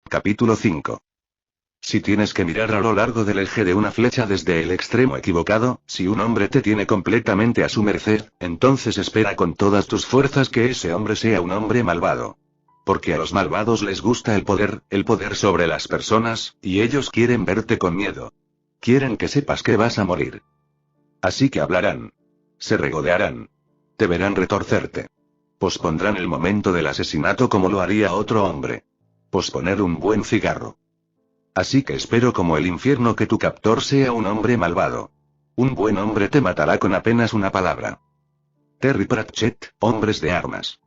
Capítulo 5. Si tienes que mirar a lo largo del eje de una flecha desde el extremo equivocado, si un hombre te tiene completamente a su merced, entonces espera con todas tus fuerzas que ese hombre sea un hombre malvado. Porque a los malvados les gusta el poder sobre las personas, y ellos quieren verte con miedo. Quieren que sepas que vas a morir. Así que hablarán. Se regodearán. Te verán retorcerte. Pospondrán el momento del asesinato como lo haría otro hombre. Posponer un buen cigarro. Así que espero como el infierno que tu captor sea un hombre malvado. Un buen hombre te matará con apenas una palabra. Terry Pratchett, Hombres de Armas.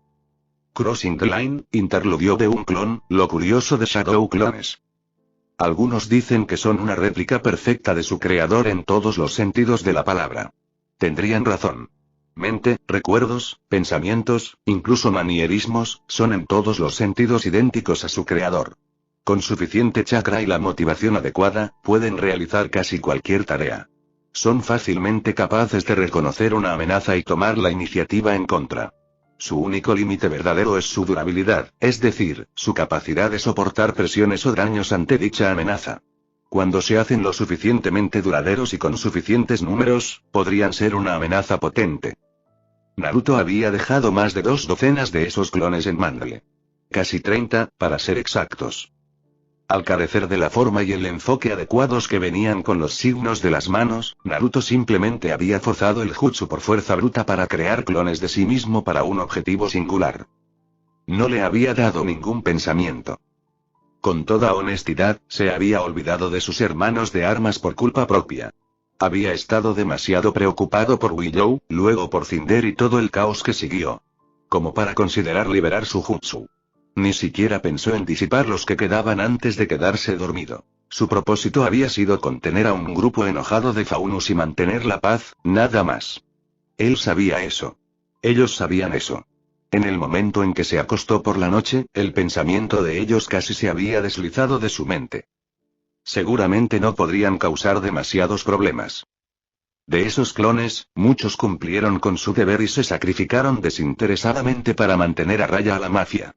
Crossing the Line, interludio de un clon, lo curioso de Shadow Clones. Algunos dicen que son una réplica perfecta de su creador en todos los sentidos de la palabra. Tendrían razón. Mente, recuerdos, pensamientos, incluso manierismos, son en todos los sentidos idénticos a su creador. Con suficiente chakra y la motivación adecuada, pueden realizar casi cualquier tarea. Son fácilmente capaces de reconocer una amenaza y tomar la iniciativa en contra. Su único límite verdadero es su durabilidad, es decir, su capacidad de soportar presiones o daños ante dicha amenaza. Cuando se hacen lo suficientemente duraderos y con suficientes números, podrían ser una amenaza potente. Naruto había dejado más de 2 docenas de esos clones en Mandalore. Casi 30, para ser exactos. Al carecer de la forma y el enfoque adecuados que venían con los signos de las manos, Naruto simplemente había forzado el jutsu por fuerza bruta para crear clones de sí mismo para un objetivo singular. No le había dado ningún pensamiento. Con toda honestidad, se había olvidado de sus hermanos de armas por culpa propia. Había estado demasiado preocupado por Willow, luego por Cinder y todo el caos que siguió. Como para considerar liberar su jutsu. Ni siquiera pensó en disipar los que quedaban antes de quedarse dormido. Su propósito había sido contener a un grupo enojado de Faunus y mantener la paz, nada más. Él sabía eso. Ellos sabían eso. En el momento en que se acostó por la noche, el pensamiento de ellos casi se había deslizado de su mente. Seguramente no podrían causar demasiados problemas. De esos clones, muchos cumplieron con su deber y se sacrificaron desinteresadamente para mantener a raya a la mafia.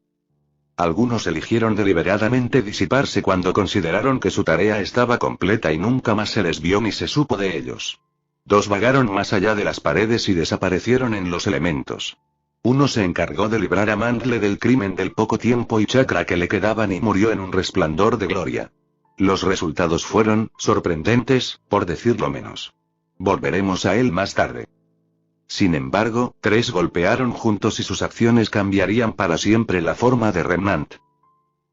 Algunos eligieron deliberadamente disiparse cuando consideraron que su tarea estaba completa y nunca más se les vio ni se supo de ellos. 2 vagaron más allá de las paredes y desaparecieron en los elementos. Uno se encargó de librar a Mandalore del crimen del poco tiempo y chakra que le quedaban y murió en un resplandor de gloria. Los resultados fueron sorprendentes, por decirlo menos. Volveremos a él más tarde. Sin embargo, 3 golpearon juntos y sus acciones cambiarían para siempre la forma de Remnant.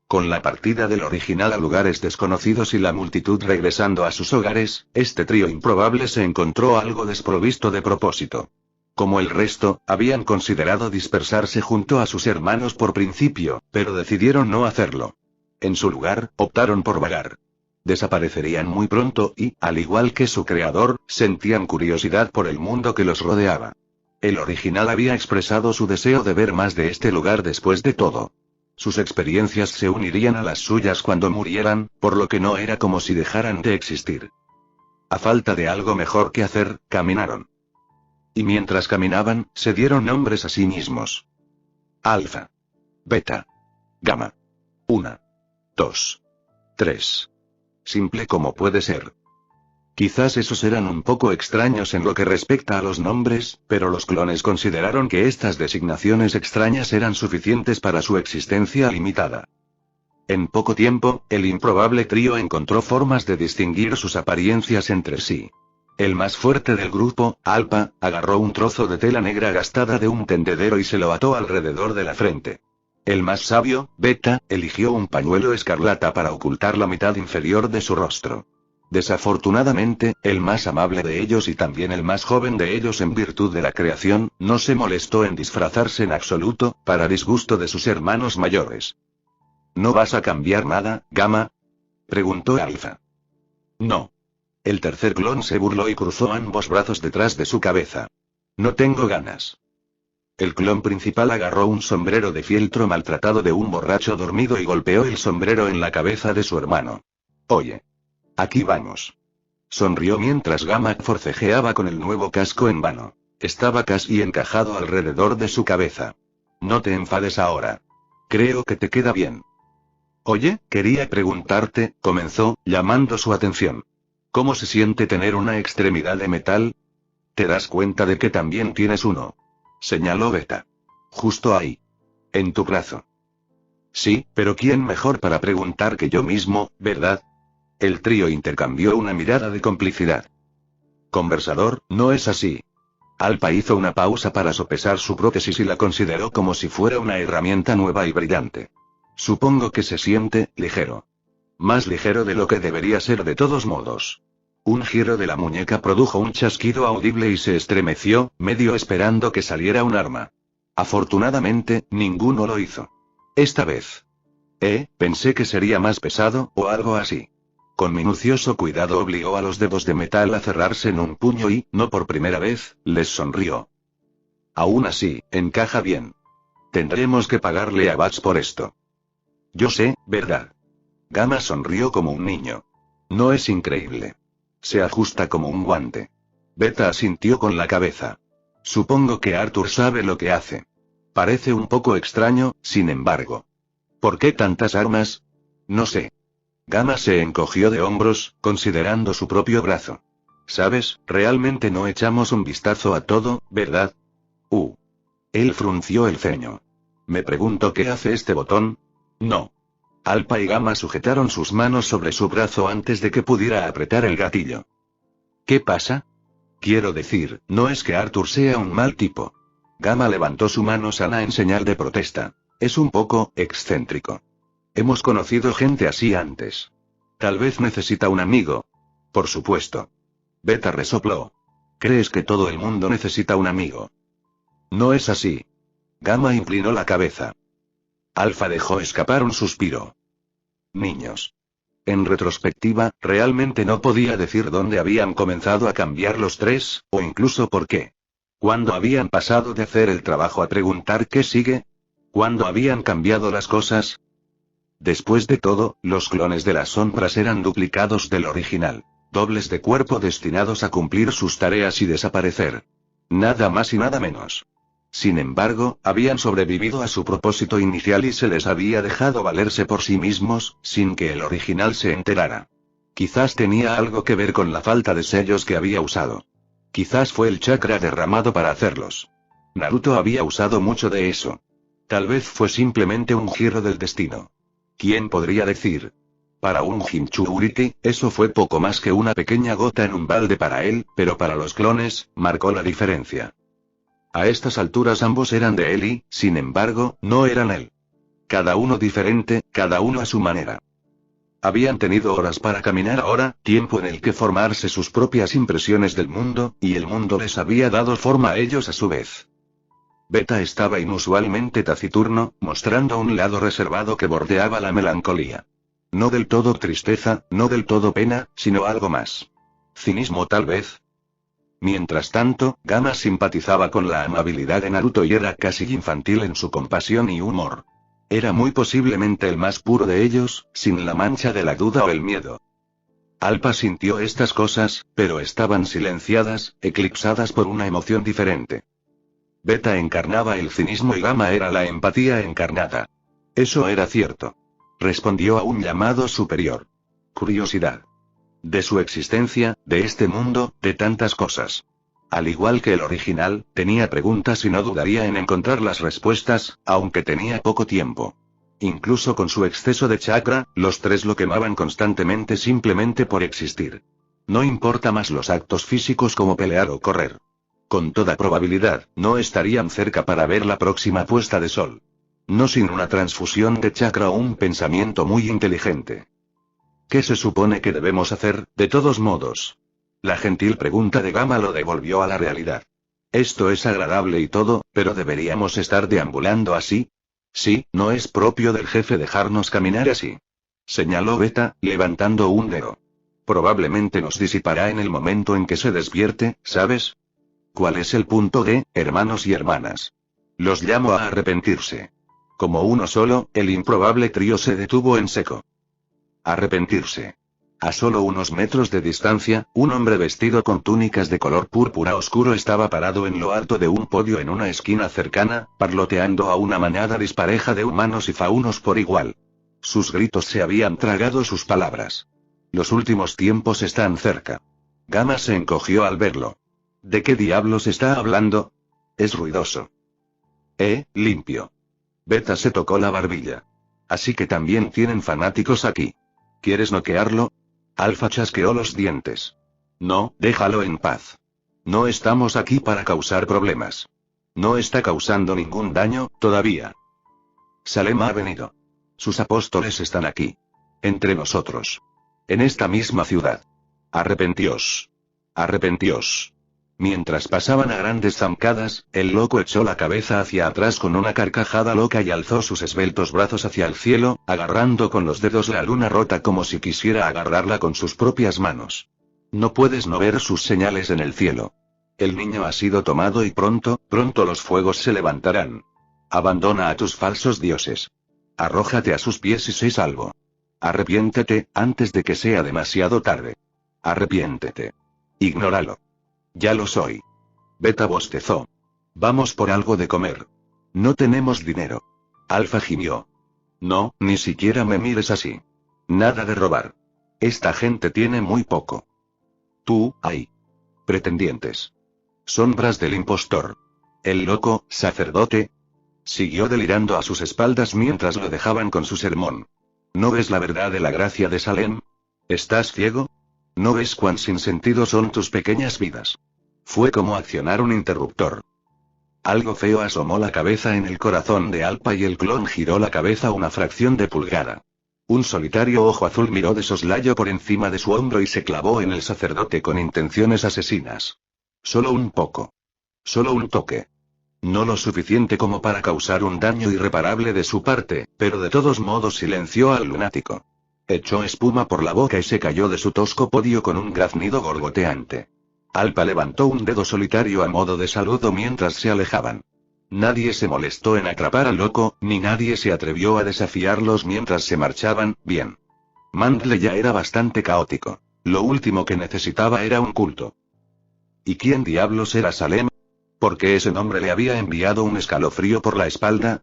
Con la partida del original a lugares desconocidos y la multitud regresando a sus hogares, este trío improbable se encontró algo desprovisto de propósito. Como el resto, habían considerado dispersarse junto a sus hermanos por principio, pero decidieron no hacerlo. En su lugar, optaron por vagar. Desaparecerían muy pronto y, al igual que su creador, sentían curiosidad por el mundo que los rodeaba. El original había expresado su deseo de ver más de este lugar después de todo. Sus experiencias se unirían a las suyas cuando murieran, por lo que no era como si dejaran de existir. A falta de algo mejor que hacer, caminaron. Y mientras caminaban, se dieron nombres a sí mismos. Alfa. Beta. Gamma. 1. 2. 3. Simple como puede ser. Quizás esos eran un poco extraños en lo que respecta a los nombres, pero los clones consideraron que estas designaciones extrañas eran suficientes para su existencia limitada. En poco tiempo, el improbable trío encontró formas de distinguir sus apariencias entre sí. El más fuerte del grupo, Alpha, agarró un trozo de tela negra gastada de un tendedero y se lo ató alrededor de la frente. El más sabio, Beta, eligió un pañuelo escarlata para ocultar la mitad inferior de su rostro. Desafortunadamente, el más amable de ellos y también el más joven de ellos en virtud de la creación, no se molestó en disfrazarse en absoluto, para disgusto de sus hermanos mayores. ¿No vas a cambiar nada, Gamma?, preguntó Alpha. No. El tercer clon se burló y cruzó ambos brazos detrás de su cabeza. No tengo ganas. El clon principal agarró un sombrero de fieltro maltratado de un borracho dormido y golpeó el sombrero en la cabeza de su hermano. Oye. Aquí vamos. Sonrió mientras Gamma forcejeaba con el nuevo casco en vano. Estaba casi encajado alrededor de su cabeza. No te enfades ahora. Creo que te queda bien. Oye, quería preguntarte, comenzó, llamando su atención. ¿Cómo se siente tener una extremidad de metal? ¿Te das cuenta de que también tienes uno? Señaló Beta. Justo ahí. En tu brazo. Sí, pero ¿quién mejor para preguntar que yo mismo, verdad? El trío intercambió una mirada de complicidad. Conversador, no es así. Alpa hizo una pausa para sopesar su prótesis y la consideró como si fuera una herramienta nueva y brillante. Supongo que se siente ligero. Más ligero de lo que debería ser de todos modos. Un giro de la muñeca produjo un chasquido audible y se estremeció, medio esperando que saliera un arma. Afortunadamente, ninguno lo hizo. Esta vez. Pensé que sería más pesado, o algo así. Con minucioso cuidado obligó a los dedos de metal a cerrarse en un puño y, no por primera vez, les sonrió. Aún así, encaja bien. Tendremos que pagarle a Bats por esto. Yo sé, ¿verdad? Gamma sonrió como un niño. ¿No es increíble? Se ajusta como un guante. Beta asintió con la cabeza. Supongo que Arthur sabe lo que hace. Parece un poco extraño, sin embargo. ¿Por qué tantas armas? No sé. Gamma se encogió de hombros, considerando su propio brazo. ¿Sabes? Realmente no echamos un vistazo a todo, ¿verdad? Él frunció el ceño. Me pregunto qué hace este botón. No. Alpa y Gamma sujetaron sus manos sobre su brazo antes de que pudiera apretar el gatillo. ¿Qué pasa? Quiero decir, no es que Arthur sea un mal tipo. Gamma levantó su mano sana en señal de protesta. Es un poco excéntrico. Hemos conocido gente así antes. Tal vez necesita un amigo. Por supuesto. Beta resopló. ¿Crees que todo el mundo necesita un amigo? No es así. Gamma inclinó la cabeza. Alfa dejó escapar un suspiro. Niños. En retrospectiva, realmente no podía decir dónde habían comenzado a cambiar los tres, o incluso por qué. ¿Cuándo habían pasado de hacer el trabajo a preguntar qué sigue? ¿Cuándo habían cambiado las cosas? Después de todo, los clones de las sombras eran duplicados del original. Dobles de cuerpo destinados a cumplir sus tareas y desaparecer. Nada más y nada menos. Sin embargo, habían sobrevivido a su propósito inicial y se les había dejado valerse por sí mismos, sin que el original se enterara. Quizás tenía algo que ver con la falta de sellos que había usado. Quizás fue el chakra derramado para hacerlos. Naruto había usado mucho de eso. Tal vez fue simplemente un giro del destino. ¿Quién podría decir? Para un Jinchuriki, eso fue poco más que una pequeña gota en un balde para él, pero para los clones, marcó la diferencia. A estas alturas ambos eran de él y, sin embargo, no eran él. Cada uno diferente, cada uno a su manera. Habían tenido horas para caminar ahora, tiempo en el que formarse sus propias impresiones del mundo, y el mundo les había dado forma a ellos a su vez. Beta estaba inusualmente taciturno, mostrando un lado reservado que bordeaba la melancolía. No del todo tristeza, no del todo pena, sino algo más. Cinismo tal vez. Mientras tanto, Gamma simpatizaba con la amabilidad de Naruto y era casi infantil en su compasión y humor. Era muy posiblemente el más puro de ellos, sin la mancha de la duda o el miedo. Alpa sintió estas cosas, pero estaban silenciadas, eclipsadas por una emoción diferente. Beta encarnaba el cinismo y Gamma era la empatía encarnada. Eso era cierto. Respondió a un llamado superior. Curiosidad. De su existencia, de este mundo, de tantas cosas. Al igual que el original, tenía preguntas y no dudaría en encontrar las respuestas, aunque tenía poco tiempo. Incluso con su exceso de chakra, los tres lo quemaban constantemente simplemente por existir. No importa más los actos físicos como pelear o correr. Con toda probabilidad, no estarían cerca para ver la próxima puesta de sol. No sin una transfusión de chakra o un pensamiento muy inteligente. ¿Qué se supone que debemos hacer, de todos modos? La gentil pregunta de Gamma lo devolvió a la realidad. Esto es agradable y todo, pero ¿deberíamos estar deambulando así? Sí, no es propio del jefe dejarnos caminar así. Señaló Beta, levantando un dedo. Probablemente nos disipará en el momento en que se despierte, ¿sabes? ¿Cuál es el punto de, hermanos y hermanas? Los llamo a arrepentirse. Como uno solo, el improbable trío se detuvo en seco. Arrepentirse. A solo unos metros de distancia, un hombre vestido con túnicas de color púrpura oscuro estaba parado en lo alto de un podio en una esquina cercana, parloteando a una manada dispareja de humanos y faunos por igual. Sus gritos se habían tragado sus palabras. Los últimos tiempos están cerca. Gamma se encogió al verlo. ¿De qué diablos está hablando? Es ruidoso. Limpio. Beta se tocó la barbilla. Así que también tienen fanáticos aquí. ¿Quieres noquearlo? Alpha chasqueó los dientes. No, déjalo en paz. No estamos aquí para causar problemas. No está causando ningún daño, todavía. Salem ha venido. Sus apóstoles están aquí. Entre nosotros. En esta misma ciudad. Arrepentíos. Arrepentíos. Mientras pasaban a grandes zancadas, el loco echó la cabeza hacia atrás con una carcajada loca y alzó sus esbeltos brazos hacia el cielo, agarrando con los dedos la luna rota como si quisiera agarrarla con sus propias manos. No puedes no ver sus señales en el cielo. El niño ha sido tomado y pronto los fuegos se levantarán. Abandona a tus falsos dioses. Arrójate a sus pies y sé salvo. Arrepiéntete, antes de que sea demasiado tarde. Arrepiéntete. Ignóralo. Ya lo soy. Beta bostezó. Vamos por algo de comer. No tenemos dinero. Alfa gimió. No, ni siquiera me mires así. Nada de robar. Esta gente tiene muy poco. Hay pretendientes. Sombras del impostor. El loco, sacerdote. Siguió delirando a sus espaldas mientras lo dejaban con su sermón. ¿No ves la verdad de la gracia de Salem? ¿Estás ciego? ¿No ves cuán sin sentido son tus pequeñas vidas? Fue como accionar un interruptor. Algo feo asomó la cabeza en el corazón de Alpha y el clon giró la cabeza una fracción de pulgada. Un solitario ojo azul miró de soslayo por encima de su hombro y se clavó en el sacerdote con intenciones asesinas. Solo un poco. Solo un toque. No lo suficiente como para causar un daño irreparable de su parte, pero de todos modos silenció al lunático. Echó espuma por la boca y se cayó de su tosco podio con un graznido gorgoteante. Alpha levantó un dedo solitario a modo de saludo mientras se alejaban. Nadie se molestó en atrapar al loco, ni nadie se atrevió a desafiarlos mientras se marchaban, bien. Mandle ya era bastante caótico. Lo último que necesitaba era un culto. ¿Y quién diablos era Salem? ¿Por qué ese nombre le había enviado un escalofrío por la espalda?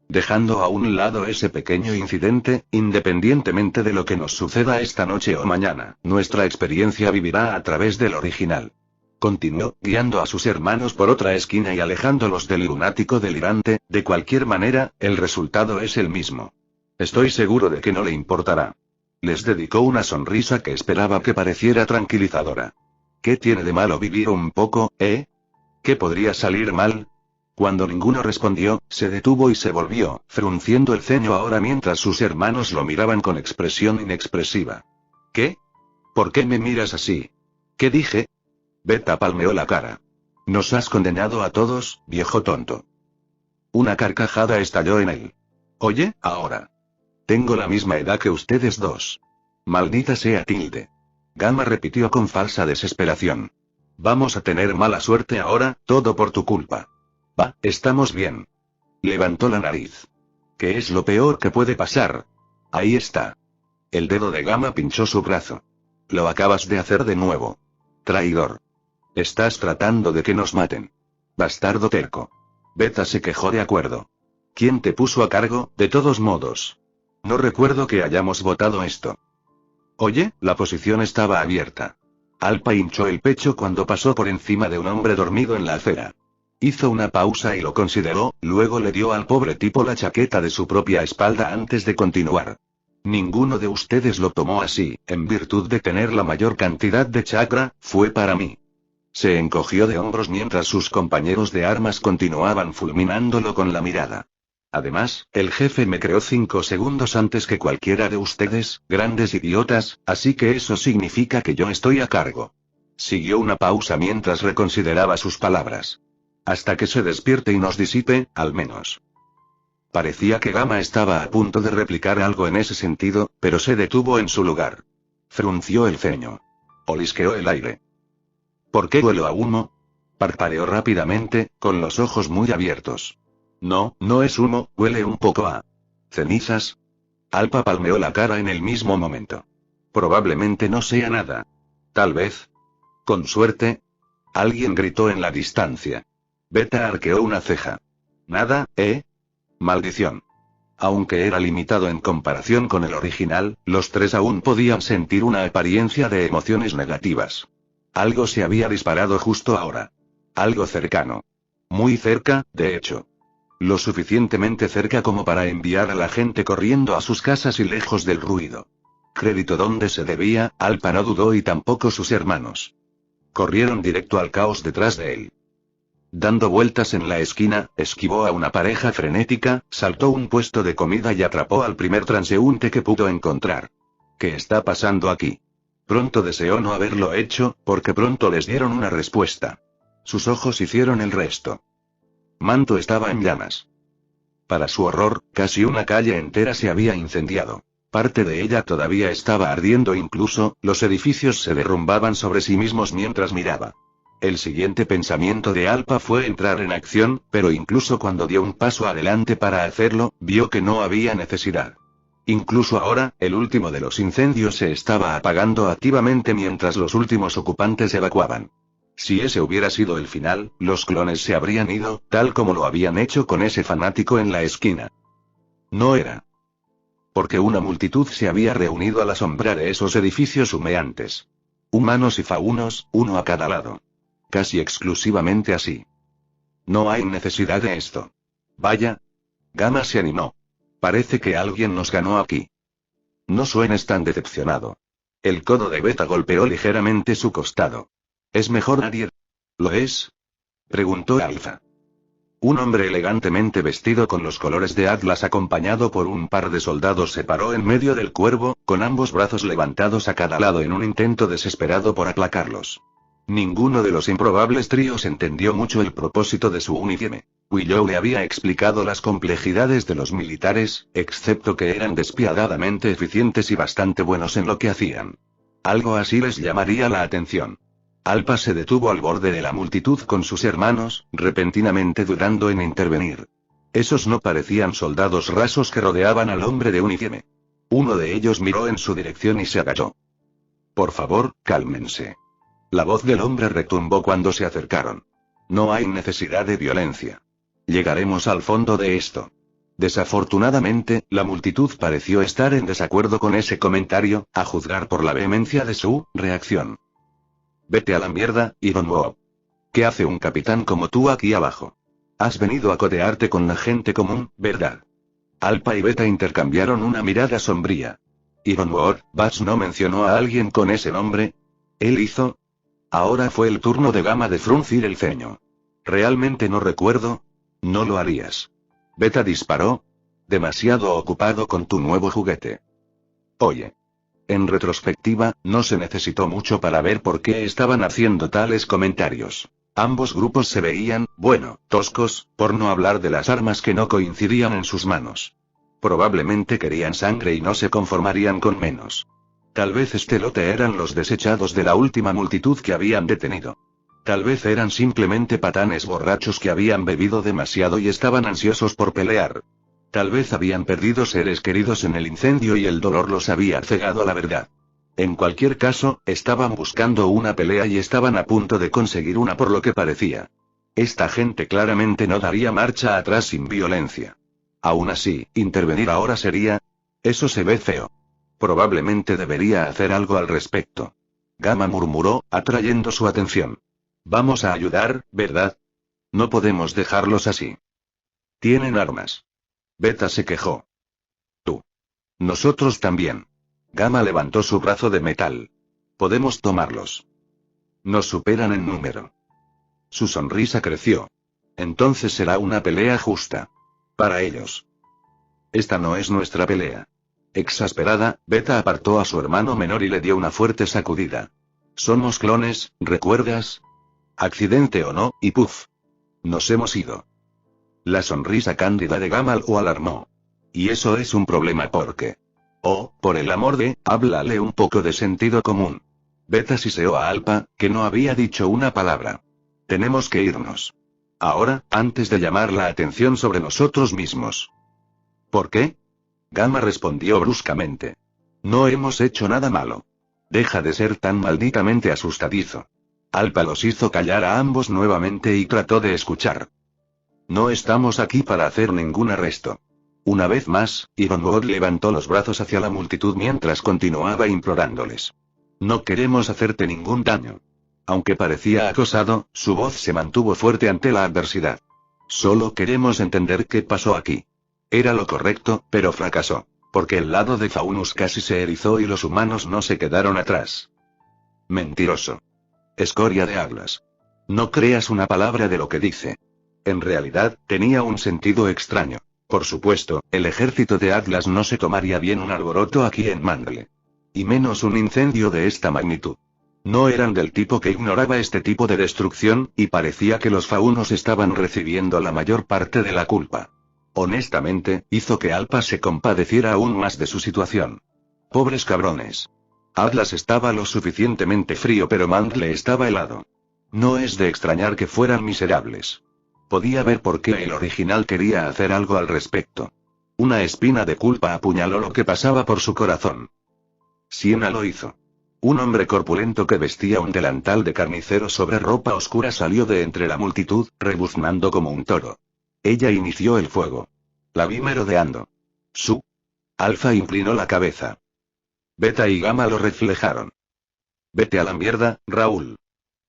Dejando a un lado ese pequeño incidente, independientemente de lo que nos suceda esta noche o mañana, nuestra experiencia vivirá a través del original. Continuó, guiando a sus hermanos por otra esquina y alejándolos del lunático delirante, de cualquier manera, el resultado es el mismo. Estoy seguro de que no le importará. Les dedicó una sonrisa que esperaba que pareciera tranquilizadora. ¿Qué tiene de malo vivir un poco, ¿Qué podría salir mal? Cuando ninguno respondió, se detuvo y se volvió, frunciendo el ceño ahora mientras sus hermanos lo miraban con expresión inexpresiva. ¿Qué? ¿Por qué me miras así? ¿Qué dije? Beta palmeó la cara. Nos has condenado a todos, viejo tonto. Una carcajada estalló en él. Oye, ahora. Tengo la misma edad que ustedes dos. Maldita sea Tilde. Gamma repitió con falsa desesperación. Vamos a tener mala suerte ahora, todo por tu culpa. Estamos bien. Levantó la nariz. ¿Qué es lo peor que puede pasar? Ahí está. El dedo de Gamma pinchó su brazo. Lo acabas de hacer de nuevo. Traidor. Estás tratando de que nos maten. Bastardo terco. Beta se quejó de acuerdo. ¿Quién te puso a cargo, de todos modos? No recuerdo que hayamos votado esto. Oye, la posición estaba abierta. Alpha hinchó el pecho cuando pasó por encima de un hombre dormido en la acera. Hizo una pausa y lo consideró, luego le dio al pobre tipo la chaqueta de su propia espalda antes de continuar. Ninguno de ustedes lo tomó así, en virtud de tener la mayor cantidad de chakra, fue para mí. Se encogió de hombros mientras sus compañeros de armas continuaban fulminándolo con la mirada. Además, el jefe me creó 5 segundos antes que cualquiera de ustedes, grandes idiotas, así que eso significa que yo estoy a cargo. Siguió una pausa mientras reconsideraba sus palabras. Hasta que se despierte y nos disipe, al menos. Parecía que Gamma estaba a punto de replicar algo en ese sentido, pero se detuvo en su lugar. Frunció el ceño. Olisqueó el aire. ¿Por qué huelo a humo? Parpadeó rápidamente, con los ojos muy abiertos. No, no es humo, huele un poco a... ¿cenizas? Alpha palmeó la cara en el mismo momento. Probablemente no sea nada. Tal vez. Con suerte. Alguien gritó en la distancia. Beta arqueó una ceja. Nada, ¿eh? Maldición. Aunque era limitado en comparación con el original, los tres aún podían sentir una apariencia de emociones negativas. Algo se había disparado justo ahora. Algo cercano. Muy cerca, de hecho. Lo suficientemente cerca como para enviar a la gente corriendo a sus casas y lejos del ruido. Crédito donde se debía, Alpa no dudó y tampoco sus hermanos. Corrieron directo al caos detrás de él. Dando vueltas en la esquina, esquivó a una pareja frenética, saltó un puesto de comida y atrapó al primer transeúnte que pudo encontrar. ¿Qué está pasando aquí? Pronto deseó no haberlo hecho, porque pronto les dieron una respuesta. Sus ojos hicieron el resto. Manto estaba en llamas. Para su horror, casi una calle entera se había incendiado. Parte de ella todavía estaba ardiendo, incluso, los edificios se derrumbaban sobre sí mismos mientras miraba. El siguiente pensamiento de Alpa fue entrar en acción, pero incluso cuando dio un paso adelante para hacerlo, vio que no había necesidad. Incluso ahora, el último de los incendios se estaba apagando activamente mientras los últimos ocupantes evacuaban. Si ese hubiera sido el final, los clones se habrían ido, tal como lo habían hecho con ese fanático en la esquina. No era. Porque una multitud se había reunido a la sombra de esos edificios humeantes. Humanos y faunos, uno a cada lado. Casi exclusivamente así. No hay necesidad de esto. Vaya. Gamma se animó. Parece que alguien nos ganó aquí. No suenes tan decepcionado. El codo de Beta golpeó ligeramente su costado. ¿Es mejor nadie? ¿Lo es? Preguntó Alpha. Un hombre elegantemente vestido con los colores de Atlas acompañado por un par de soldados se paró en medio del cuervo, con ambos brazos levantados a cada lado en un intento desesperado por aplacarlos. Ninguno de los improbables tríos entendió mucho el propósito de su uniforme. Willow le había explicado las complejidades de los militares, excepto que eran despiadadamente eficientes y bastante buenos en lo que hacían. Algo así les llamaría la atención. Alpa se detuvo al borde de la multitud con sus hermanos, repentinamente dudando en intervenir. Esos no parecían soldados rasos que rodeaban al hombre de uniforme. Uno de ellos miró en su dirección y se agachó. Por favor, cálmense. La voz del hombre retumbó cuando se acercaron. No hay necesidad de violencia. Llegaremos al fondo de esto. Desafortunadamente, la multitud pareció estar en desacuerdo con ese comentario, a juzgar por la vehemencia de su reacción. Vete a la mierda, Ironwood. ¿Qué hace un capitán como tú aquí abajo? Has venido a codearte con la gente común, ¿verdad? Alpa y Beta intercambiaron una mirada sombría. Ironwood, ¿Bats no mencionó a alguien con ese nombre? ¿Él hizo? Ahora fue el turno de Gamma de fruncir el ceño. Realmente no recuerdo. No lo harías. Beta disparó. Demasiado ocupado con tu nuevo juguete. Oye. En retrospectiva, no se necesitó mucho para ver por qué estaban haciendo tales comentarios. Ambos grupos se veían, bueno, toscos, por no hablar de las armas que no coincidían en sus manos. Probablemente querían sangre y no se conformarían con menos. Tal vez este lote eran los desechados de la última multitud que habían detenido. Tal vez eran simplemente patanes borrachos que habían bebido demasiado y estaban ansiosos por pelear. Tal vez habían perdido seres queridos en el incendio y el dolor los había cegado a la verdad. En cualquier caso, estaban buscando una pelea y estaban a punto de conseguir una por lo que parecía. Esta gente claramente no daría marcha atrás sin violencia. Aún así, intervenir ahora sería... Eso se ve feo. Probablemente debería hacer algo al respecto. Gamma murmuró, atrayendo su atención. Vamos a ayudar, ¿verdad? No podemos dejarlos así. Tienen armas. Beta se quejó. Tú. Nosotros también. Gamma levantó su brazo de metal. Podemos tomarlos. Nos superan en número. Su sonrisa creció. Entonces será una pelea justa. Para ellos. Esta no es nuestra pelea. Exasperada, Beta apartó a su hermano menor y le dio una fuerte sacudida. Somos clones, ¿recuerdas? Accidente o no, y puff. Nos hemos ido. La sonrisa cándida de Gamma lo alarmó. Y eso es un problema porque... Oh, por el amor de, háblale un poco de sentido común. Beta siseó a Alpa, que no había dicho una palabra. Tenemos que irnos. Ahora, antes de llamar la atención sobre nosotros mismos. ¿Por qué? Gamma respondió bruscamente. No hemos hecho nada malo. Deja de ser tan malditamente asustadizo. Alpa los hizo callar a ambos nuevamente y trató de escuchar. No estamos aquí para hacer ningún arresto. Una vez más, Ironwood levantó los brazos hacia la multitud mientras continuaba implorándoles. No queremos hacerte ningún daño. Aunque parecía acosado, su voz se mantuvo fuerte ante la adversidad. Solo queremos entender qué pasó aquí. Era lo correcto, pero fracasó. Porque el lado de Faunus casi se erizó y los humanos no se quedaron atrás. Mentiroso. Escoria de Atlas. No creas una palabra de lo que dice. En realidad, tenía un sentido extraño. Por supuesto, el ejército de Atlas no se tomaría bien un alboroto aquí en Mandle. Y menos un incendio de esta magnitud. No eran del tipo que ignoraba este tipo de destrucción, y parecía que los faunos estaban recibiendo la mayor parte de la culpa. Honestamente, hizo que Alpa se compadeciera aún más de su situación. Pobres cabrones. Atlas estaba lo suficientemente frío, pero Mandle estaba helado. No es de extrañar que fueran miserables. Podía ver por qué el original quería hacer algo al respecto. Una espina de culpa apuñaló lo que pasaba por su corazón. Siena lo hizo. Un hombre corpulento que vestía un delantal de carnicero sobre ropa oscura salió de entre la multitud, rebuznando como un toro. Ella inició el fuego. La vi merodeando. Su. Alfa inclinó la cabeza. Beta y Gamma lo reflejaron. Vete a la mierda, Raúl.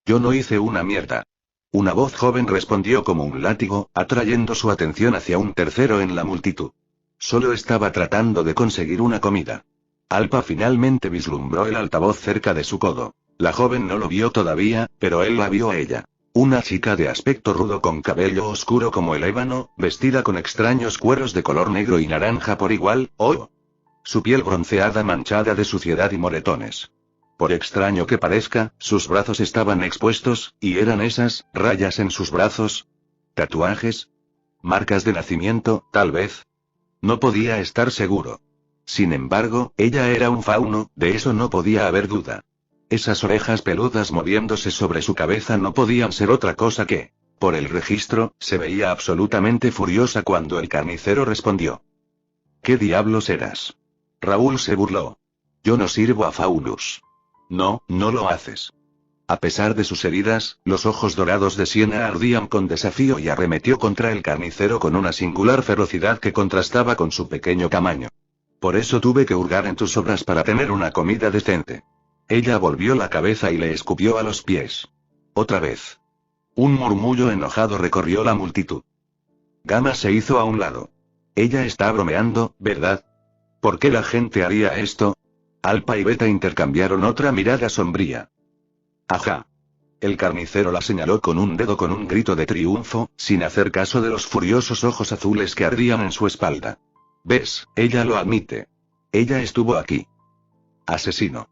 Yo no hice una mierda. Una voz joven respondió como un látigo, atrayendo su atención hacia un tercero en la multitud. Solo estaba tratando de conseguir una comida. Alpa finalmente vislumbró el altavoz cerca de su codo. La joven no lo vio todavía, pero él la vio a ella. Una chica de aspecto rudo con cabello oscuro como el ébano, vestida con extraños cueros de color negro y naranja por igual, ¡oh! Su piel bronceada manchada de suciedad y moretones. Por extraño que parezca, sus brazos estaban expuestos, y eran esas, rayas en sus brazos. ¿Tatuajes? ¿Marcas de nacimiento, tal vez? No podía estar seguro. Sin embargo, ella era un fauno, de eso no podía haber duda. Esas orejas peludas moviéndose sobre su cabeza no podían ser otra cosa que... Por el registro, se veía absolutamente furiosa cuando el carnicero respondió. ¿Qué diablos eras? Raúl se burló. Yo no sirvo a Faunus. No, no lo haces. A pesar de sus heridas, los ojos dorados de Siena ardían con desafío y arremetió contra el carnicero con una singular ferocidad que contrastaba con su pequeño tamaño. Por eso tuve que hurgar en tus obras para tener una comida decente. Ella volvió la cabeza y le escupió a los pies. Otra vez. Un murmullo enojado recorrió la multitud. Gamma se hizo a un lado. Ella está bromeando, ¿verdad? ¿Por qué la gente haría esto? Alpa y Beta intercambiaron otra mirada sombría. Ajá. El carnicero la señaló con un dedo con un grito de triunfo, sin hacer caso de los furiosos ojos azules que ardían en su espalda. ¿Ves? Ella lo admite. Ella estuvo aquí. Asesino.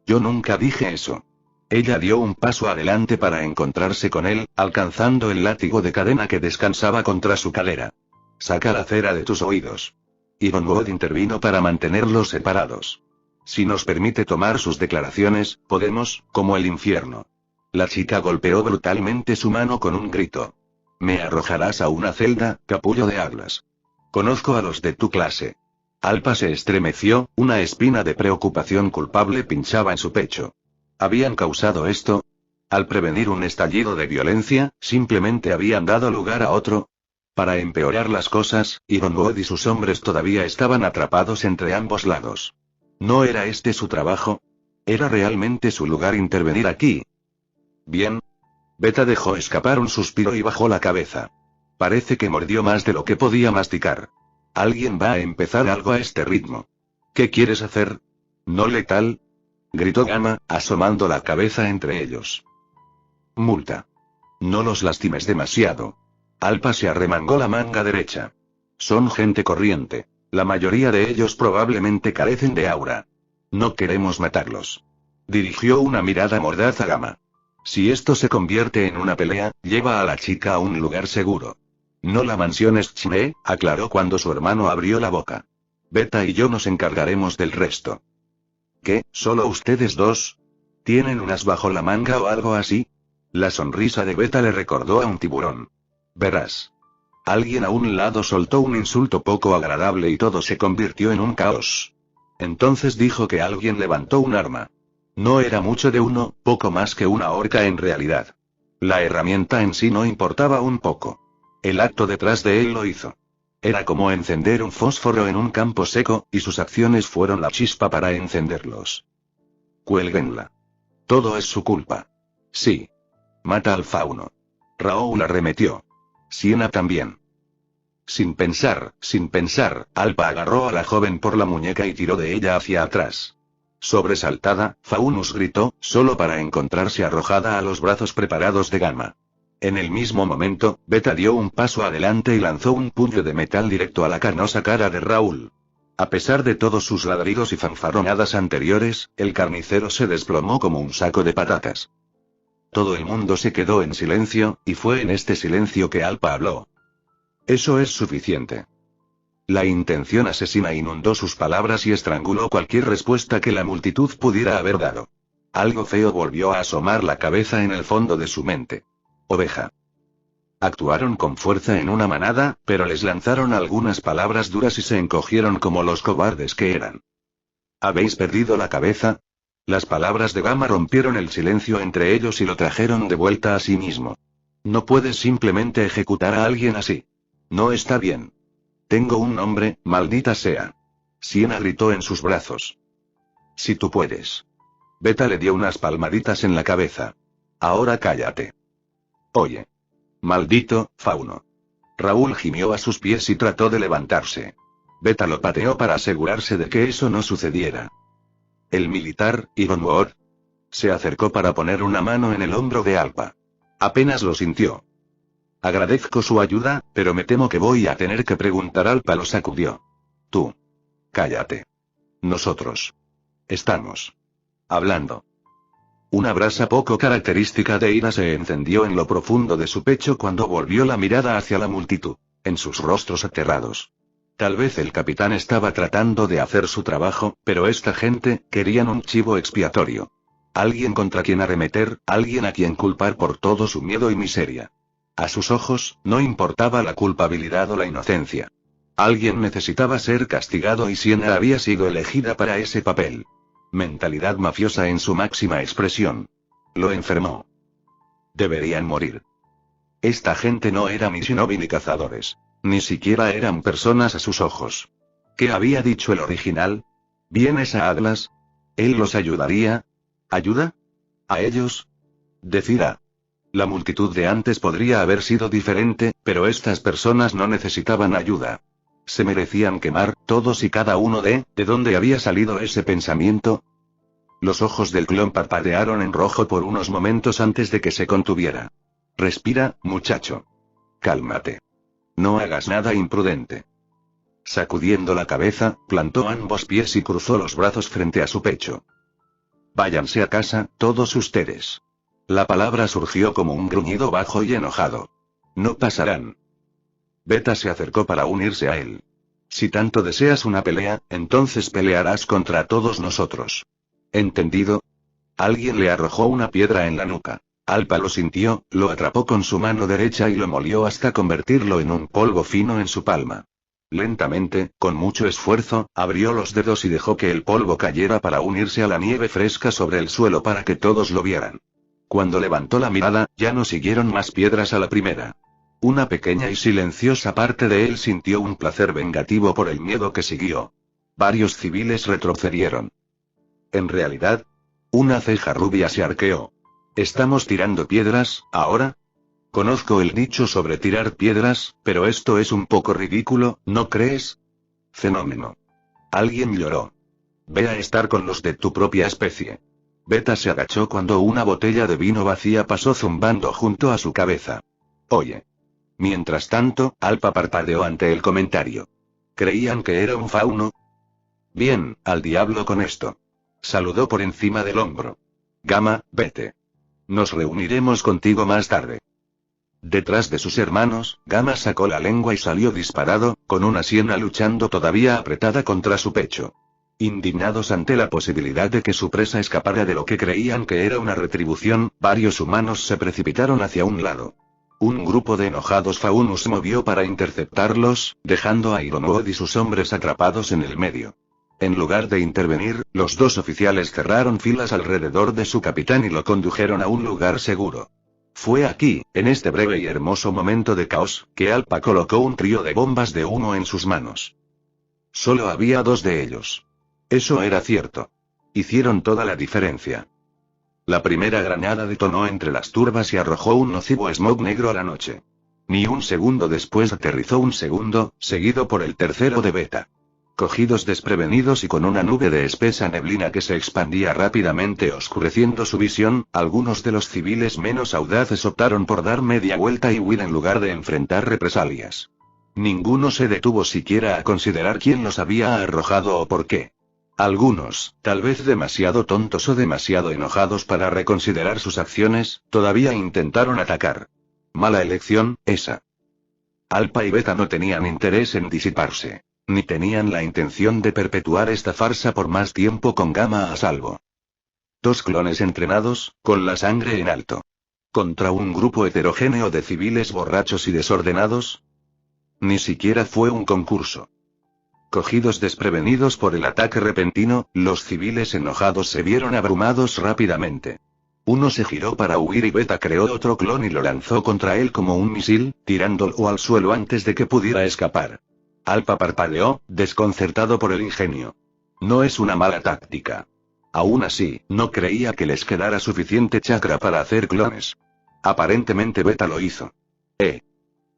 Yo nunca dije eso. Ella dio un paso adelante para encontrarse con él, alcanzando el látigo de cadena que descansaba contra su cadera. Saca la cera de tus oídos. Ironwood intervino para mantenerlos separados. Si nos permite tomar sus declaraciones, podemos, como el infierno. La chica golpeó brutalmente su mano con un grito. Me arrojarás a una celda, capullo de Atlas. Conozco a los de tu clase. Alpa se estremeció, una espina de preocupación culpable pinchaba en su pecho. ¿Habían causado esto? Al prevenir un estallido de violencia, simplemente habían dado lugar a otro. Para empeorar las cosas, Ironwood y sus hombres todavía estaban atrapados entre ambos lados. ¿No era este su trabajo? ¿Era realmente su lugar intervenir aquí? Bien. Beta dejó escapar un suspiro y bajó la cabeza. Parece que mordió más de lo que podía masticar. Alguien va a empezar algo a este ritmo. ¿Qué quieres hacer? ¿No letal? Gritó Gamma, asomando la cabeza entre ellos. Multa. No los lastimes demasiado. Alpa se arremangó la manga derecha. Son gente corriente. La mayoría de ellos probablemente carecen de aura. No queremos matarlos. Dirigió una mirada mordaz a Gamma. Si esto se convierte en una pelea, lleva a la chica a un lugar seguro. No la mansión Schne, aclaró cuando su hermano abrió la boca. Beta y yo nos encargaremos del resto. ¿Qué, solo ustedes dos? ¿Tienen unas bajo la manga o algo así? La sonrisa de Beta le recordó a un tiburón. Verás. Alguien a un lado soltó un insulto poco agradable y todo se convirtió en un caos. Entonces dijo que alguien levantó un arma. No era mucho de uno, poco más que una horca en realidad. La herramienta en sí no importaba un poco. El acto detrás de él lo hizo. Era como encender un fósforo en un campo seco, y sus acciones fueron la chispa para encenderlos. Cuélguenla. Todo es su culpa. Sí. Mata al fauno. Raúl arremetió. Siena también. Sin pensar, Alpa agarró a la joven por la muñeca y tiró de ella hacia atrás. Sobresaltada, Faunus gritó, solo para encontrarse arrojada a los brazos preparados de Gamma. En el mismo momento, Beta dio un paso adelante y lanzó un puño de metal directo a la canosa cara de Raúl. A pesar de todos sus ladridos y fanfarronadas anteriores, el carnicero se desplomó como un saco de patatas. Todo el mundo se quedó en silencio, y fue en este silencio que Alpa habló. Eso es suficiente. La intención asesina inundó sus palabras y estranguló cualquier respuesta que la multitud pudiera haber dado. Algo feo volvió a asomar la cabeza en el fondo de su mente. Oveja. Actuaron con fuerza en una manada, pero les lanzaron algunas palabras duras y se encogieron como los cobardes que eran. ¿Habéis perdido la cabeza? Las palabras de Gamma rompieron el silencio entre ellos y lo trajeron de vuelta a sí mismo. No puedes simplemente ejecutar a alguien así. No está bien. Tengo un nombre, maldita sea. Siena gritó en sus brazos. Si tú puedes. Beta le dio unas palmaditas en la cabeza. Ahora cállate. Oye. Maldito, fauno. Raúl gimió a sus pies y trató de levantarse. Beta lo pateó para asegurarse de que eso no sucediera. El militar, Ironwood, se acercó para poner una mano en el hombro de Alpa. Apenas lo sintió. Agradezco su ayuda, pero me temo que voy a tener que preguntar. Alpa lo sacudió. Tú. Cállate. Nosotros. Estamos hablando. Una brasa poco característica de ira se encendió en lo profundo de su pecho cuando volvió la mirada hacia la multitud, en sus rostros aterrados. Tal vez el capitán estaba tratando de hacer su trabajo, pero esta gente, querían un chivo expiatorio. Alguien contra quien arremeter, alguien a quien culpar por todo su miedo y miseria. A sus ojos, no importaba la culpabilidad o la inocencia. Alguien necesitaba ser castigado y Siena había sido elegida para ese papel. Mentalidad mafiosa en su máxima expresión. Lo enfermó. Deberían morir. Esta gente no era ni shinobi ni cazadores. Ni siquiera eran personas a sus ojos. ¿Qué había dicho el original? ¿Vienes a Atlas? ¿Él los ayudaría? ¿Ayuda? ¿A ellos? Decida. La multitud de antes podría haber sido diferente, pero estas personas no necesitaban ayuda. Se merecían quemar, todos y cada uno ¿de dónde había salido ese pensamiento? Los ojos del clon parpadearon en rojo por unos momentos antes de que se contuviera. Respira, muchacho. Cálmate. No hagas nada imprudente. Sacudiendo la cabeza, plantó ambos pies y cruzó los brazos frente a su pecho. Váyanse a casa, todos ustedes. La palabra surgió como un gruñido bajo y enojado. No pasarán. Beta se acercó para unirse a él. Si tanto deseas una pelea, entonces pelearás contra todos nosotros. ¿Entendido? Alguien le arrojó una piedra en la nuca. Alpa lo sintió, lo atrapó con su mano derecha y lo molió hasta convertirlo en un polvo fino en su palma. Lentamente, con mucho esfuerzo, abrió los dedos y dejó que el polvo cayera para unirse a la nieve fresca sobre el suelo para que todos lo vieran. Cuando levantó la mirada, ya no siguieron más piedras a la primera. Una pequeña y silenciosa parte de él sintió un placer vengativo por el miedo que siguió. Varios civiles retrocedieron. En realidad, una ceja rubia se arqueó. ¿Estamos tirando piedras, ahora? Conozco el dicho sobre tirar piedras, pero esto es un poco ridículo, ¿no crees? Fenómeno. Alguien lloró. Ve a estar con los de tu propia especie. Beta se agachó cuando una botella de vino vacía pasó zumbando junto a su cabeza. Oye. Mientras tanto, Alpa parpadeó ante el comentario. ¿Creían que era un fauno? Bien, al diablo con esto. Saludó por encima del hombro. Gamma, vete. Nos reuniremos contigo más tarde. Detrás de sus hermanos, Gamma sacó la lengua y salió disparado, con una siena luchando todavía apretada contra su pecho. Indignados ante la posibilidad de que su presa escapara de lo que creían que era una retribución, varios humanos se precipitaron hacia un lado. Un grupo de enojados faunos se movió para interceptarlos, dejando a Ironwood y sus hombres atrapados en el medio. En lugar de intervenir, los dos oficiales cerraron filas alrededor de su capitán y lo condujeron a un lugar seguro. Fue aquí, en este breve y hermoso momento de caos, que Alpa colocó un trío de bombas de humo en sus manos. Solo había 2 de ellos. Eso era cierto. Hicieron toda la diferencia. La primera granada detonó entre las turbas y arrojó un nocivo smog negro a la noche. Ni un segundo después aterrizó un segundo, seguido por el tercero de Beta. Cogidos desprevenidos y con una nube de espesa neblina que se expandía rápidamente oscureciendo su visión, algunos de los civiles menos audaces optaron por dar media vuelta y huir en lugar de enfrentar represalias. Ninguno se detuvo siquiera a considerar quién los había arrojado o por qué. Algunos, tal vez demasiado tontos o demasiado enojados para reconsiderar sus acciones, todavía intentaron atacar. Mala elección, esa. Alpa y Beta no tenían interés en disiparse. Ni tenían la intención de perpetuar esta farsa por más tiempo con Gamma a salvo. 2 clones entrenados, con la sangre en alto. Contra un grupo heterogéneo de civiles borrachos y desordenados. Ni siquiera fue un concurso. Cogidos desprevenidos por el ataque repentino, los civiles enojados se vieron abrumados rápidamente. Uno se giró para huir y Beta creó otro clon y lo lanzó contra él como un misil, tirándolo al suelo antes de que pudiera escapar. Alpa parpadeó, desconcertado por el ingenio. No es una mala táctica. Aún así, no creía que les quedara suficiente chakra para hacer clones. Aparentemente Beta lo hizo.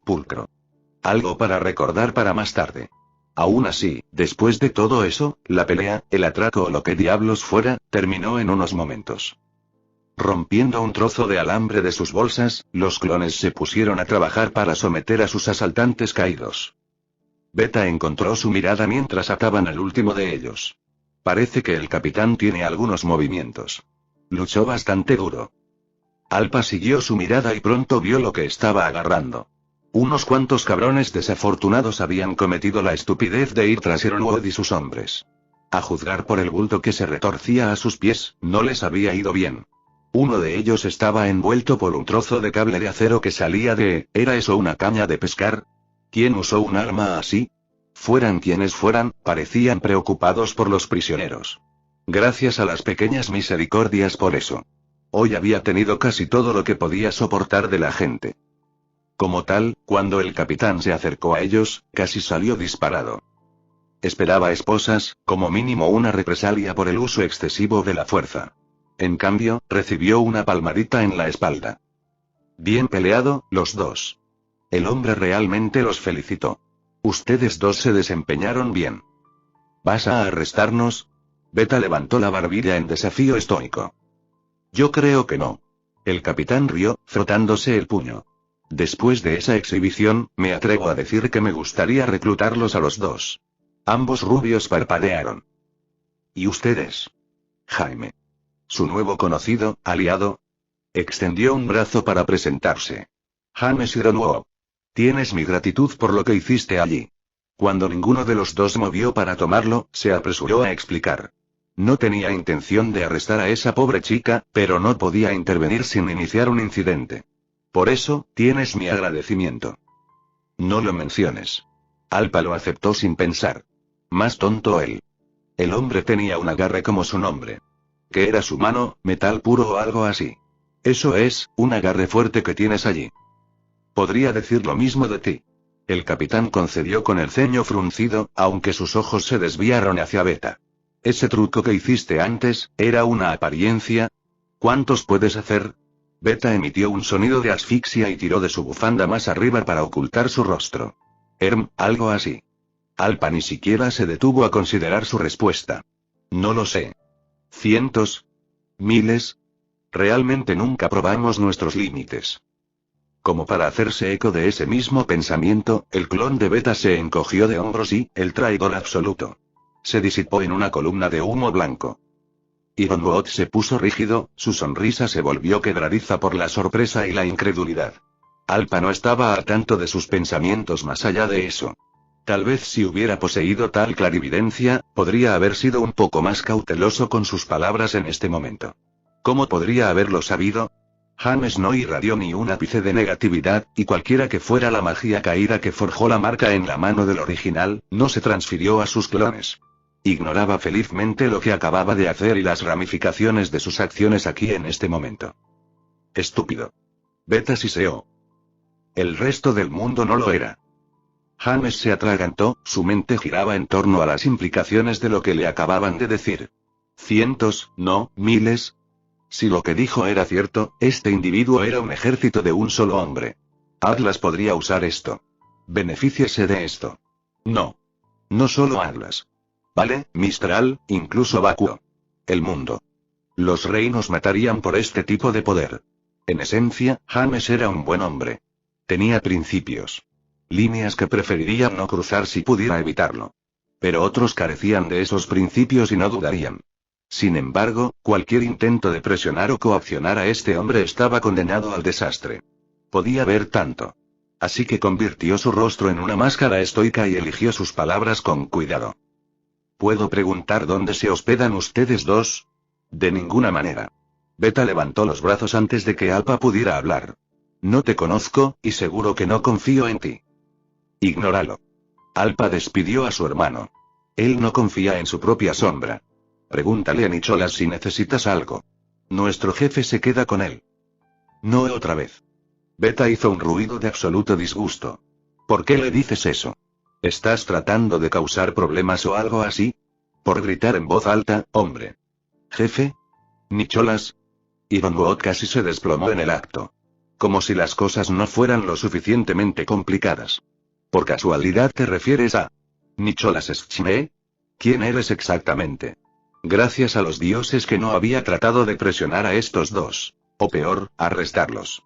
Pulcro. Algo para recordar para más tarde. Aún así, después de todo eso, la pelea, el atraco o lo que diablos fuera, terminó en unos momentos. Rompiendo un trozo de alambre de sus bolsas, los clones se pusieron a trabajar para someter a sus asaltantes caídos. Beta encontró su mirada mientras ataban al último de ellos. Parece que el capitán tiene algunos movimientos. Luchó bastante duro. Alpa siguió su mirada y pronto vio lo que estaba agarrando. Unos cuantos cabrones desafortunados habían cometido la estupidez de ir tras Ironwood y sus hombres. A juzgar por el bulto que se retorcía a sus pies, no les había ido bien. Uno de ellos estaba envuelto por un trozo de cable de acero que salía de... ¿Era eso una caña de pescar? ¿Quién usó un arma así? Fueran quienes fueran, parecían preocupados por los prisioneros. Gracias a las pequeñas misericordias por eso. Hoy había tenido casi todo lo que podía soportar de la gente. Como tal, cuando el capitán se acercó a ellos, casi salió disparado. Esperaba esposas, como mínimo una represalia por el uso excesivo de la fuerza. En cambio, recibió una palmadita en la espalda. Bien peleado, los dos. El hombre realmente los felicitó. Ustedes dos se desempeñaron bien. ¿Vas a arrestarnos? Beta levantó la barbilla en desafío estoico. Yo creo que no. El capitán rió, frotándose el puño. Después de esa exhibición, me atrevo a decir que me gustaría reclutarlos a los dos. Ambos rubios parpadearon. ¿Y ustedes? Jaime. Su nuevo conocido, aliado. Extendió un brazo para presentarse. James Ironwood. Tienes mi gratitud por lo que hiciste allí. Cuando ninguno de los dos movió para tomarlo, se apresuró a explicar. No tenía intención de arrestar a esa pobre chica, pero no podía intervenir sin iniciar un incidente. Por eso, tienes mi agradecimiento. No lo menciones. Alpa lo aceptó sin pensar. Más tonto él. El hombre tenía un agarre como su nombre. ¿Qué era su mano, metal puro o algo así? Eso es, un agarre fuerte que tienes allí. Podría decir lo mismo de ti. El capitán concedió con el ceño fruncido, aunque sus ojos se desviaron hacia Beta. Ese truco que hiciste antes, ¿era una apariencia? ¿Cuántos puedes hacer? Beta emitió un sonido de asfixia y tiró de su bufanda más arriba para ocultar su rostro. Algo así. Alpa ni siquiera se detuvo a considerar su respuesta. No lo sé. ¿Cientos? ¿Miles? Realmente nunca probamos nuestros límites. Como para hacerse eco de ese mismo pensamiento, el clon de Beta se encogió de hombros y, el traidor absoluto, se disipó en una columna de humo blanco. Ironwood se puso rígido, su sonrisa se volvió quebradiza por la sorpresa y la incredulidad. Alpa no estaba al tanto de sus pensamientos más allá de eso. Tal vez si hubiera poseído tal clarividencia, podría haber sido un poco más cauteloso con sus palabras en este momento. ¿Cómo podría haberlo sabido? James no irradió ni un ápice de negatividad, y cualquiera que fuera la magia caída que forjó la marca en la mano del original, no se transfirió a sus clones. Ignoraba felizmente lo que acababa de hacer y las ramificaciones de sus acciones aquí en este momento. Estúpido. Beta siseó. El resto del mundo no lo era. James se atragantó, su mente giraba en torno a las implicaciones de lo que le acababan de decir. Cientos, no, miles. Si lo que dijo era cierto, este individuo era un ejército de un solo hombre. Atlas podría usar esto. Benefíciese de esto. No. No solo Atlas. Vale, Mistral, incluso Vacuo. El mundo. Los reinos matarían por este tipo de poder. En esencia, James era un buen hombre. Tenía principios. Líneas que preferiría no cruzar si pudiera evitarlo. Pero otros carecían de esos principios y no dudarían. Sin embargo, cualquier intento de presionar o coaccionar a este hombre estaba condenado al desastre. Podía ver tanto. Así que convirtió su rostro en una máscara estoica y eligió sus palabras con cuidado. ¿Puedo preguntar dónde se hospedan ustedes dos? De ninguna manera. Beta levantó los brazos antes de que Alpa pudiera hablar. No te conozco, y seguro que no confío en ti. Ignóralo. Alpa despidió a su hermano. Él no confía en su propia sombra. Pregúntale a Nicholas si necesitas algo. Nuestro jefe se queda con él. No otra vez. Beta hizo un ruido de absoluto disgusto. ¿Por qué le dices eso? ¿Estás tratando de causar problemas o algo así? Por gritar en voz alta, hombre. ¿Jefe? ¿Nicholas? Ivanhoe casi se desplomó en el acto. Como si las cosas no fueran lo suficientemente complicadas. ¿Por casualidad te refieres a Nicholas Schme? ¿Quién eres exactamente? Gracias a los dioses que no había tratado de presionar a estos dos. O peor, arrestarlos.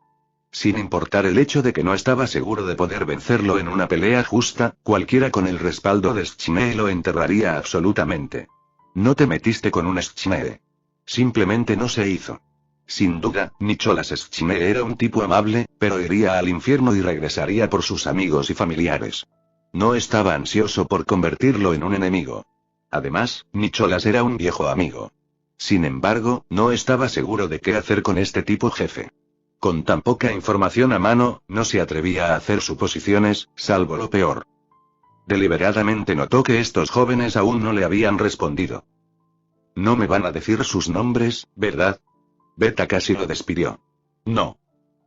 Sin importar el hecho de que no estaba seguro de poder vencerlo en una pelea justa, cualquiera con el respaldo de Schme lo enterraría absolutamente. No te metiste con un Schme. Simplemente no se hizo. Sin duda, Nicholas Schme era un tipo amable, pero iría al infierno y regresaría por sus amigos y familiares. No estaba ansioso por convertirlo en un enemigo. Además, Nicholas era un viejo amigo. Sin embargo, no estaba seguro de qué hacer con este tipo jefe. Con tan poca información a mano, no se atrevía a hacer suposiciones, salvo lo peor. Deliberadamente notó que estos jóvenes aún no le habían respondido. No me van a decir sus nombres, ¿verdad? Beta casi lo despidió. No.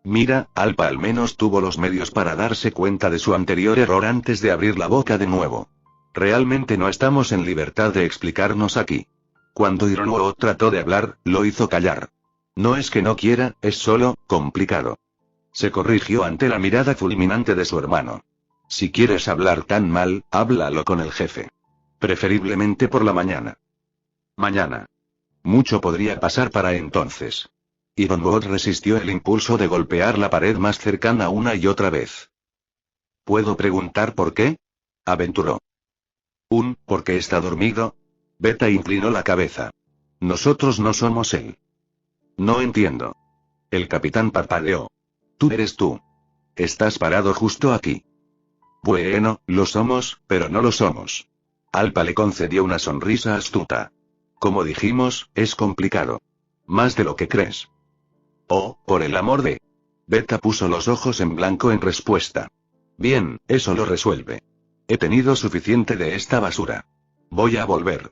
Mira, Alpa al menos tuvo los medios para darse cuenta de su anterior error antes de abrir la boca de nuevo. Realmente no estamos en libertad de explicarnos aquí. Cuando Ivanhoe trató de hablar, lo hizo callar. No es que no quiera, es solo, complicado. Se corrigió ante la mirada fulminante de su hermano. Si quieres hablar tan mal, háblalo con el jefe. Preferiblemente por la mañana. Mañana. Mucho podría pasar para entonces. Ivanhoe resistió el impulso de golpear la pared más cercana una y otra vez. ¿Puedo preguntar por qué? Aventuró. ¿Por qué está dormido? Beta inclinó la cabeza. Nosotros no somos él. No entiendo. El capitán parpadeó. Tú eres tú. Estás parado justo aquí. Bueno, lo somos, pero no lo somos. Alpa le concedió una sonrisa astuta. Como dijimos, es complicado. Más de lo que crees. Oh, por el amor de... Beta puso los ojos en blanco en respuesta. Bien, eso lo resuelve. He tenido suficiente de esta basura. Voy a volver.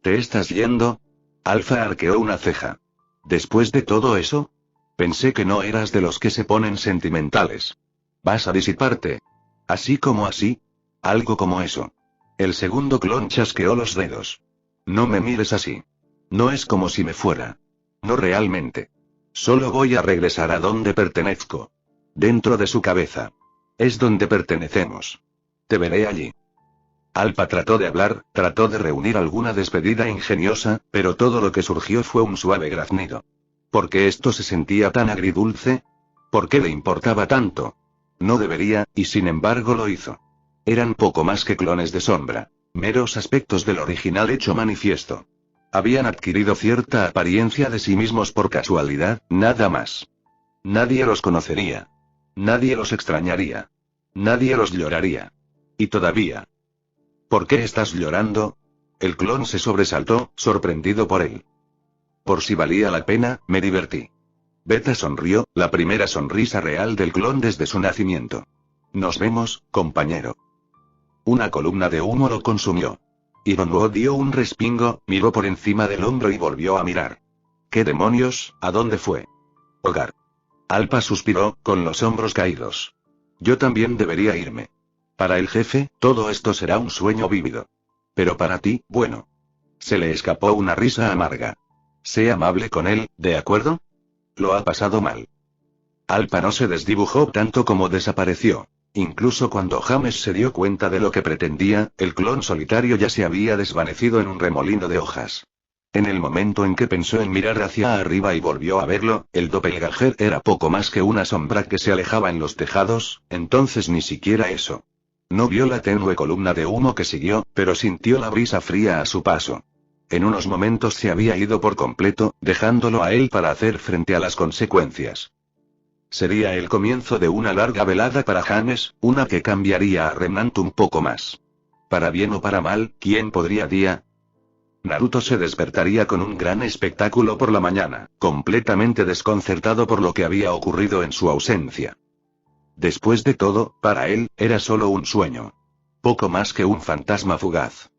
¿Te estás yendo? Alfa arqueó una ceja. ¿Después de todo eso? Pensé que no eras de los que se ponen sentimentales. ¿Vas a disiparte? ¿Así como así? Algo como eso. El segundo clon chasqueó los dedos. No me mires así. No es como si me fuera. No realmente. Solo voy a regresar a donde pertenezco. Dentro de su cabeza. Es donde pertenecemos. Te veré allí. Alpa trató de hablar, trató de reunir alguna despedida ingeniosa, pero todo lo que surgió fue un suave graznido. ¿Por qué esto se sentía tan agridulce? ¿Por qué le importaba tanto? No debería, y sin embargo lo hizo. Eran poco más que clones de sombra. Meros aspectos del original hecho manifiesto. Habían adquirido cierta apariencia de sí mismos por casualidad, nada más. Nadie los conocería. Nadie los extrañaría. Nadie los lloraría. Y todavía. ¿Por qué estás llorando? El clon se sobresaltó, sorprendido por él. Por si valía la pena, me divertí. Beta sonrió, la primera sonrisa real del clon desde su nacimiento. Nos vemos, compañero. Una columna de humo lo consumió. Ivanhoe dio un respingo, miró por encima del hombro y volvió a mirar. ¿Qué demonios? ¿A dónde fue? Hogar. Alpa suspiró, con los hombros caídos. Yo también debería irme. Para el jefe, todo esto será un sueño vívido. Pero para ti, bueno. Se le escapó una risa amarga. Sé amable con él, ¿de acuerdo? Lo ha pasado mal. Alpa no se desdibujó tanto como desapareció. Incluso cuando James se dio cuenta de lo que pretendía, el clon solitario ya se había desvanecido en un remolino de hojas. En el momento en que pensó en mirar hacia arriba y volvió a verlo, el doppelganger era poco más que una sombra que se alejaba en los tejados, entonces ni siquiera eso. No vio la tenue columna de humo que siguió, pero sintió la brisa fría a su paso. En unos momentos se había ido por completo, dejándolo a él para hacer frente a las consecuencias. Sería el comienzo de una larga velada para James, una que cambiaría a Remnant un poco más. Para bien o para mal, ¿quién podría día? Naruto se despertaría con un gran espectáculo por la mañana, completamente desconcertado por lo que había ocurrido en su ausencia. Después de todo, para él, era solo un sueño. Poco más que un fantasma fugaz.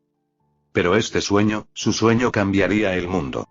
Pero este sueño, su sueño cambiaría el mundo.